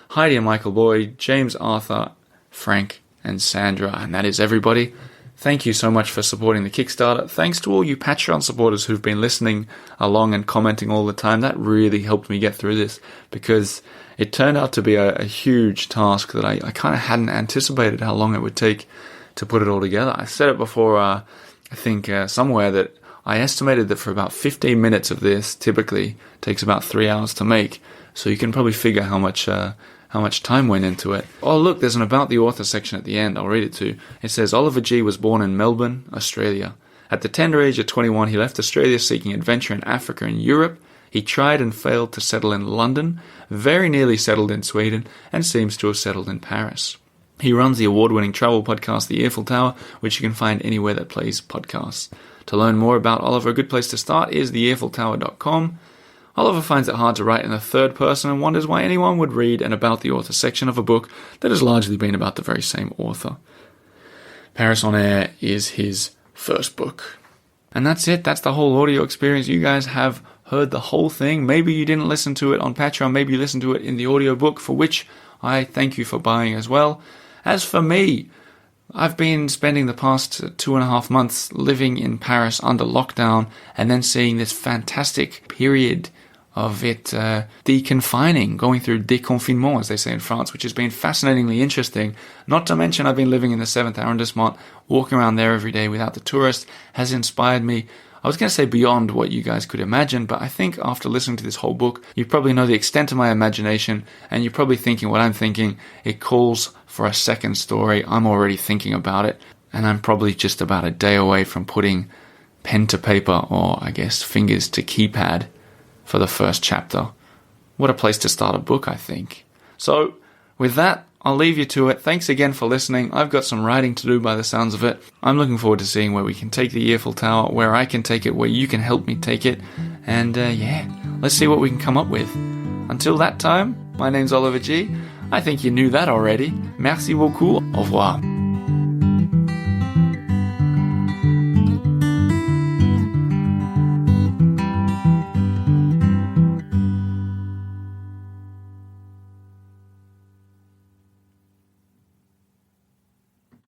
Heidi and Michael Boyd, James Arthur, Frank and Sandra. And that is everybody. Thank you so much for supporting the Kickstarter. Thanks to all you Patreon supporters who've been listening along and commenting all the time. That really helped me get through this, because it turned out to be a huge task that I kind of hadn't anticipated how long it would take to put it all together. I said it before, I think somewhere, that I estimated that for about 15 minutes of this typically takes about 3 hours to make. So you can probably figure how much time went into it. Oh, look, there's an About the Author section at the end. I'll read it to you. It says, Oliver G. was born in Melbourne, Australia. At the tender age of 21, he left Australia seeking adventure in Africa and Europe. He tried and failed to settle in London, very nearly settled in Sweden, and seems to have settled in Paris. He runs the award-winning travel podcast, The Eiffel Tower, which you can find anywhere that plays podcasts. To learn more about Oliver, a good place to start is theeiffeltower.com. Oliver finds it hard to write in the third person and wonders why anyone would read an About the Author section of a book that has largely been about the very same author. Paris on Air is his first book. And that's it. That's the whole audio experience. You guys have heard the whole thing. Maybe you didn't listen to it on Patreon. Maybe you listened to it in the audiobook, for which I thank you for buying as well. As for me, I've been spending the past 2.5 months living in Paris under lockdown, and then seeing this fantastic period of it deconfining, going through déconfinement, as they say in France, which has been fascinatingly interesting. Not to mention, I've been living in the 7th arrondissement, walking around there every day without the tourists, has inspired me. I was going to say beyond what you guys could imagine, but I think after listening to this whole book, you probably know the extent of my imagination, and you're probably thinking what I'm thinking. It calls for a second story. I'm already thinking about it, and I'm probably just about a day away from putting pen to paper, or I guess fingers to keypad, for the first chapter. What a place to start a book, I think. So, with that, I'll leave you to it. Thanks again for listening. I've got some writing to do by the sounds of it. I'm looking forward to seeing where we can take the Eiffel Tower, where I can take it, where you can help me take it. And let's see what we can come up with. Until that time, my name's Oliver G. I think you knew that already. Merci beaucoup. Au revoir.